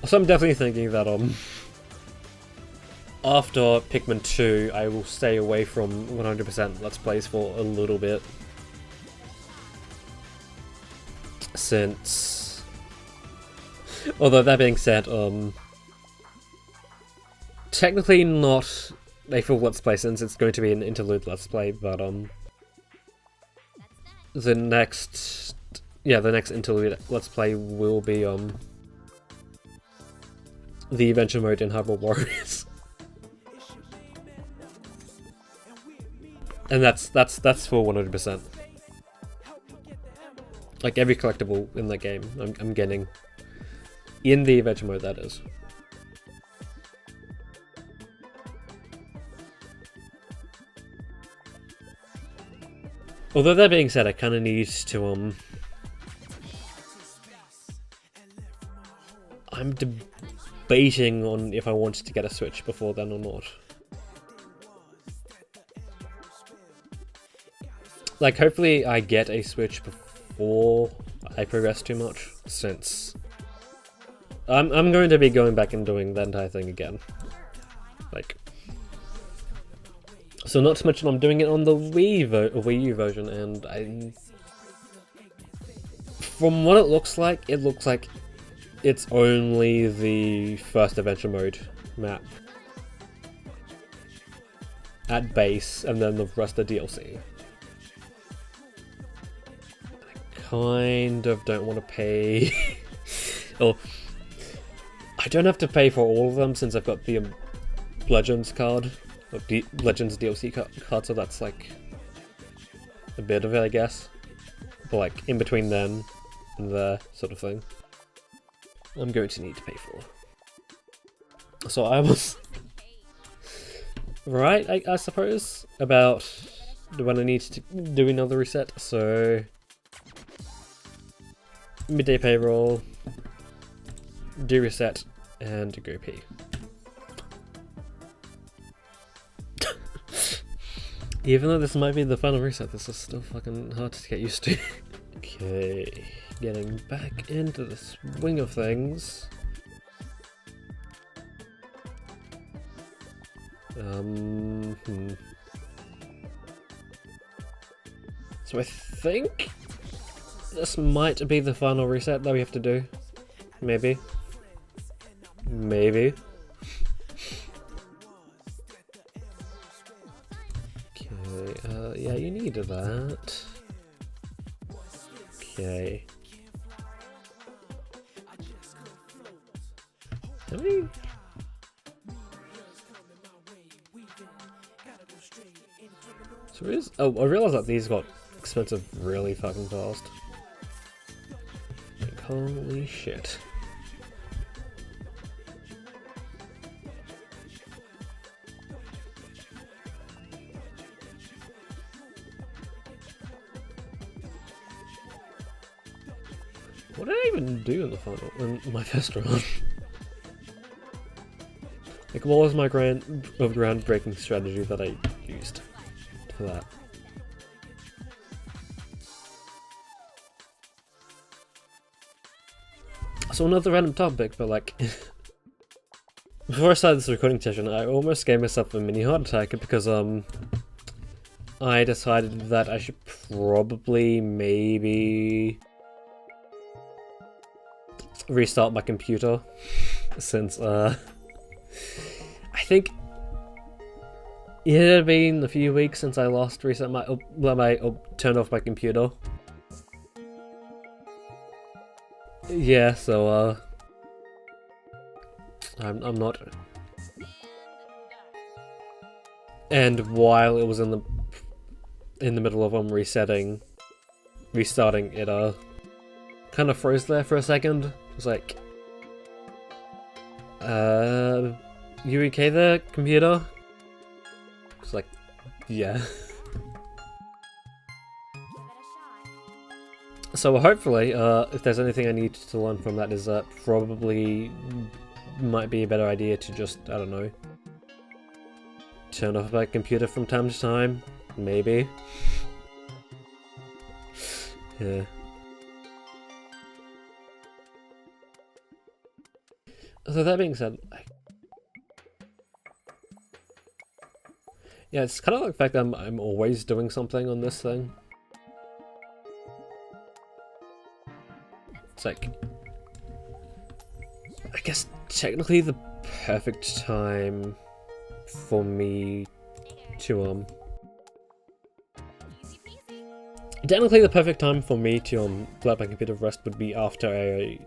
So I'm definitely thinking that after Pikmin 2 I will stay away from 100% Let's Plays for a little bit. Since... although that being said, technically not a full Let's Play since it's going to be an interlude Let's Play, but the next interlude Let's Play will be the adventure mode in Hyrule Warriors. And that's for 100%. Like every collectible in that game I'm getting in the adventure mode, that is. Although that being said, I kind of need to I'm debating on if I wanted to get a Switch before then or not. Like, hopefully I get a Switch before I progress too much, since I'm going to be going back and doing the entire thing again. Like, so not to mention I'm doing it on the Wii U version, and from what it looks like it's only the first adventure mode map at base, and then the rest of DLC. I kind of don't want to pay. Or I don't have to pay for all of them since I've got the Legends card, or Legends DLC card, so that's like a bit of it, I guess. But like in between then and there, sort of thing, I'm going to need to pay for. So I was right, I suppose, about when I need to do another reset. So midday payroll, do reset, and go pee. Even though this might be the final reset, this is still fucking hard to get used to. Okay, getting back into the swing of things. So I think this might be the final reset that we have to do. Maybe. Maybe. Okay, yeah, you needed that. Okay. How many? So is, oh, I realized that these got expensive really fucking fast. Like, holy shit. What did I even do in the final, in my first round? Like, what was my groundbreaking strategy that I used for that? So another random topic, but like, before I started this recording session, I almost gave myself a mini heart attack because I decided that I should probably maybe restart my computer, since I think it had been a few weeks since I last reset my turned off my computer. Yeah, so I'm not. And while it was in the middle of restarting, it kind of froze there for a second. It was like, you okay there, computer? It's like, yeah. So hopefully, if there's anything I need to learn from that, is that probably might be a better idea to just, I don't know, turn off my computer from time to time, maybe. Yeah. So that being said, yeah, it's kind of like the fact that I'm always doing something on this thing. It's like, I guess technically the perfect time for me to let my computer rest would be after I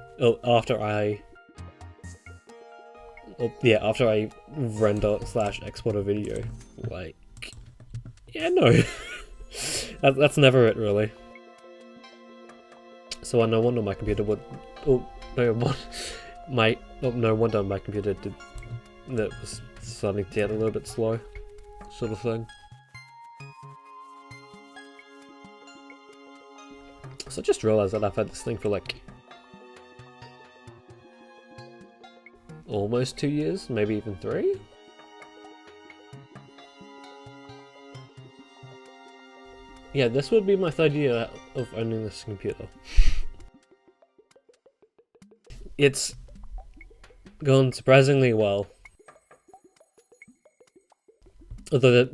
render / export a video. Like, yeah, no. That's never it, really. So no wonder my computer would. No wonder my computer that was starting to get a little bit slow, sort of thing. So I just realized that I've had this thing for like almost 2 years, maybe even 3. Yeah, this would be my 3rd year of owning this computer. It's gone surprisingly well. Although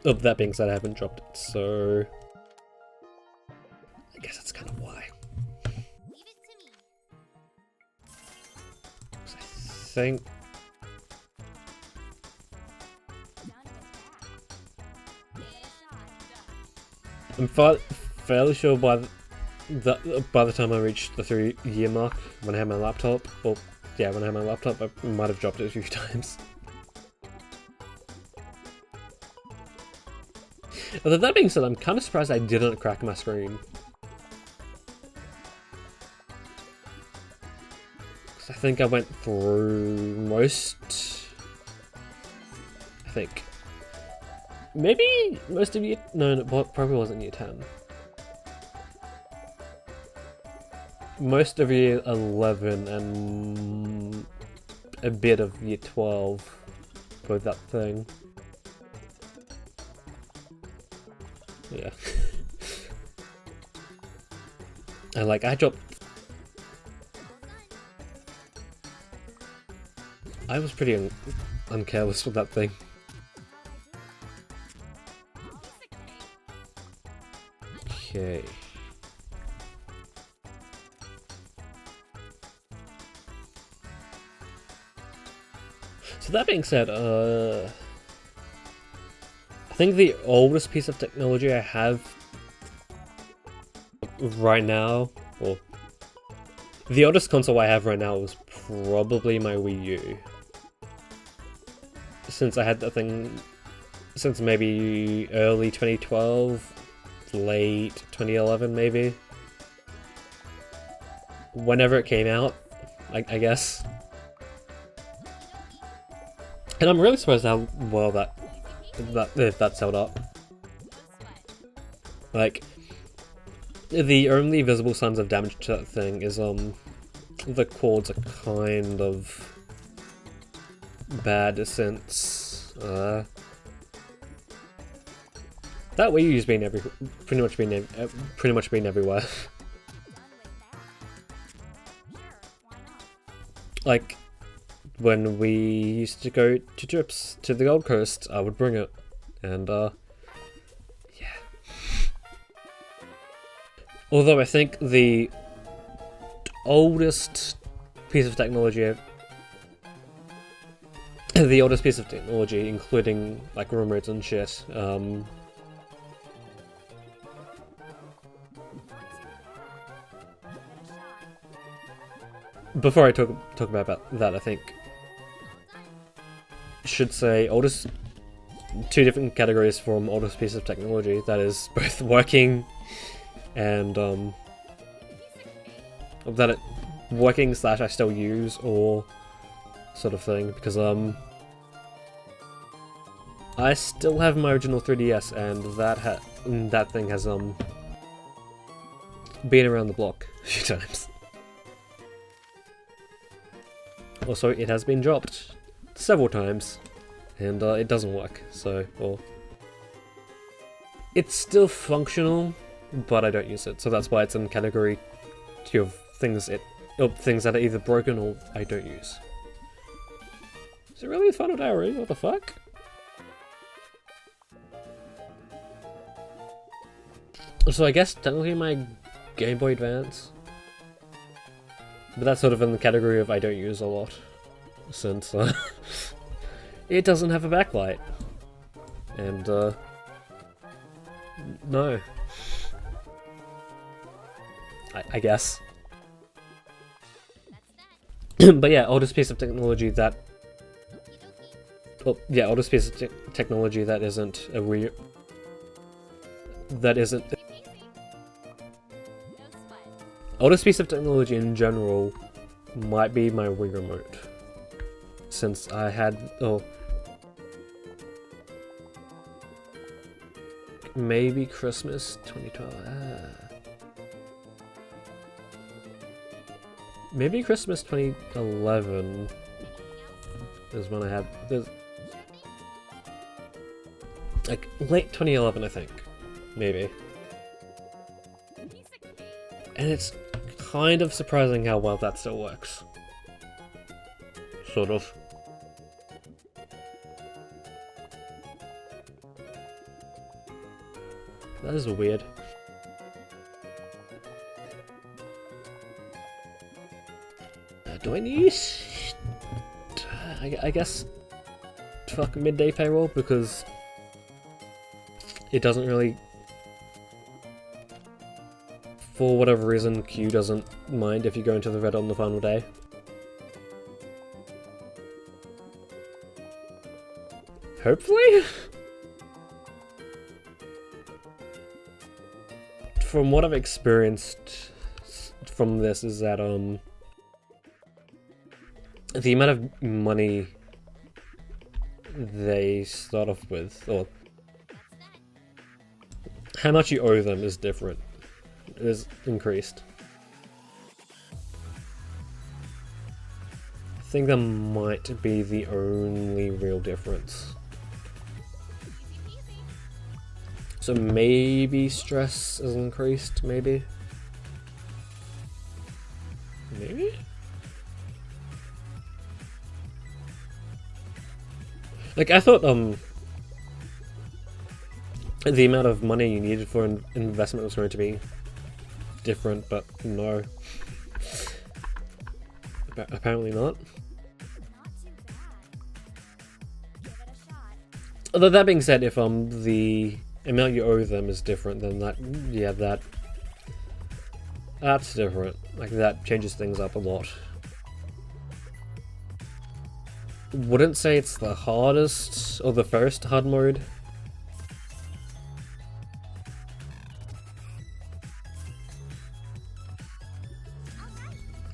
of that being said, I haven't dropped it, so I guess that's kind of why. Leave it to me. 'Cause I think I'm fairly sure by the time I reached the 3-year mark, when I had my laptop, or yeah, when I had my laptop, I might have dropped it a few times. Although that being said, I'm kind of surprised I didn't crack my screen. Because I think I went through most... I think... Maybe most of year... No, it probably wasn't year 10. Most of year 11 and a bit of year 12 with that thing. Yeah. And like, I dropped... I was pretty uncareless with that thing. Okay. So that being said, I think the oldest piece of technology I have right now, or the oldest console I have right now is probably my Wii U. Since I had that thing since maybe early 2012, late 2011 maybe. Whenever it came out, I guess. And I'm really surprised how well that's held up. Like, the only visible signs of damage to that thing is the cords are kind of bad since that Wii U's been pretty much been everywhere. Like, when we used to go to trips to the Gold Coast, I would bring it, and yeah. Although I think the oldest piece of technology, including like remotes and shit, before I talk about that, I think should say oldest, two different categories from oldest piece of technology that is both working and that it working / I still use, or sort of thing, because I still have my original 3DS, and that thing has been around the block a few times. Also, it has been dropped several times, and it doesn't work, so, well, it's still functional, but I don't use it, so that's why it's in category 2 of things that are either broken or I don't use. Is it really the final diary? What the fuck? So I guess technically my Game Boy Advance, but that's sort of in the category of I don't use a lot, since it doesn't have a backlight, and no, I guess. But yeah, oldest piece of technology that, oldest piece of technology that isn't a Wii, oldest piece of technology in general might be my Wii remote, since I had, maybe Christmas 2012. Maybe Christmas 2011 is when I had this, like late 2011, I think, maybe. And it's kind of surprising how well that still works. Sort of. That is weird. Do I need... I guess... fuck midday payroll, because... it doesn't really... for whatever reason, Q doesn't mind if you go into the red on the final day. Hopefully? From what I've experienced from this is that, the amount of money they start off with, or how much you owe them is different, is increased. I think that might be the only real difference. So maybe stress is increased, maybe? Maybe? Like, I thought, the amount of money you needed for an investment was going to be different, but no. Apparently not. Although that being said, if, the amount you owe them is different, then that, yeah, that's different. Like, that changes things up a lot. Wouldn't say it's the hardest, or the first hard mode.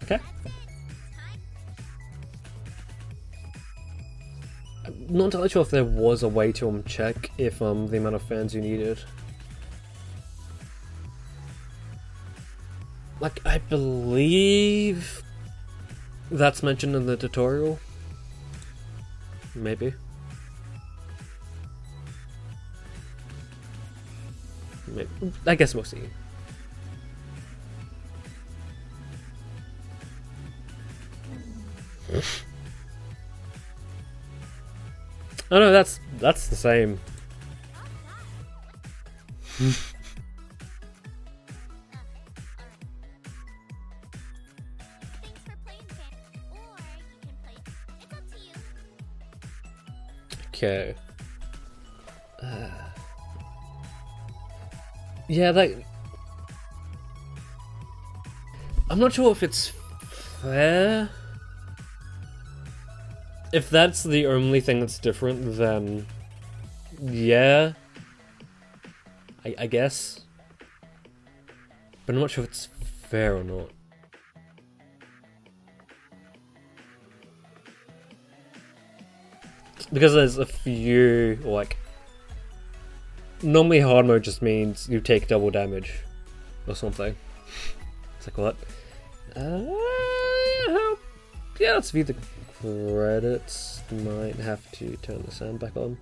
Okay. I'm not entirely sure if there was a way to check if the amount of fans you needed. Like, I believe that's mentioned in the tutorial. Maybe. Maybe. I guess we'll see. Oh no, that's the same. Okay. Yeah, like... I'm not sure if it's fair. If that's the only thing that's different, then... yeah. I guess. But I'm not sure if it's fair or not. Because there's a few, like... normally hard mode just means you take double damage. Or something. It's like, what? Yeah, let's view the credits. Might have to turn the sound back on.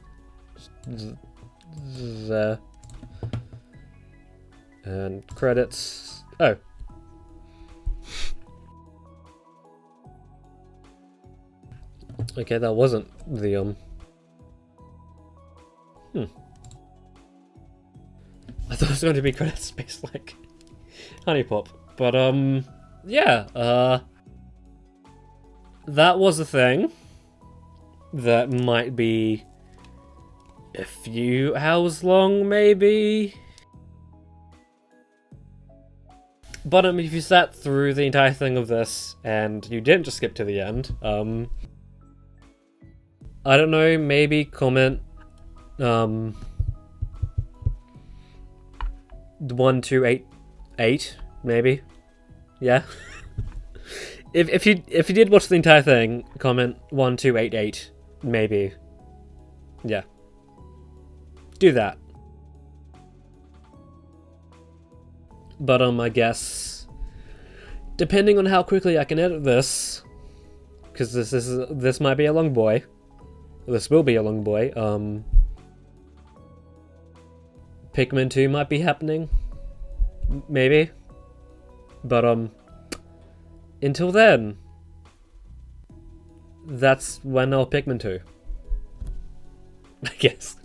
There. And credits. Oh. Okay, that wasn't the, I thought it was going to be credits based like Honey Pop. But, yeah, that was a thing that might be a few hours long, maybe? But, if you sat through the entire thing of this, and you didn't just skip to the end, I don't know, maybe comment, 1288, maybe? Yeah? If you did watch the entire thing, comment 1288, maybe. Yeah. Do that. But I guess depending on how quickly I can edit this, because this might be a long boy. This will be a long boy. Pikmin 2 might be happening. Maybe. But until then, that's when I'll Pikmin 2. I guess.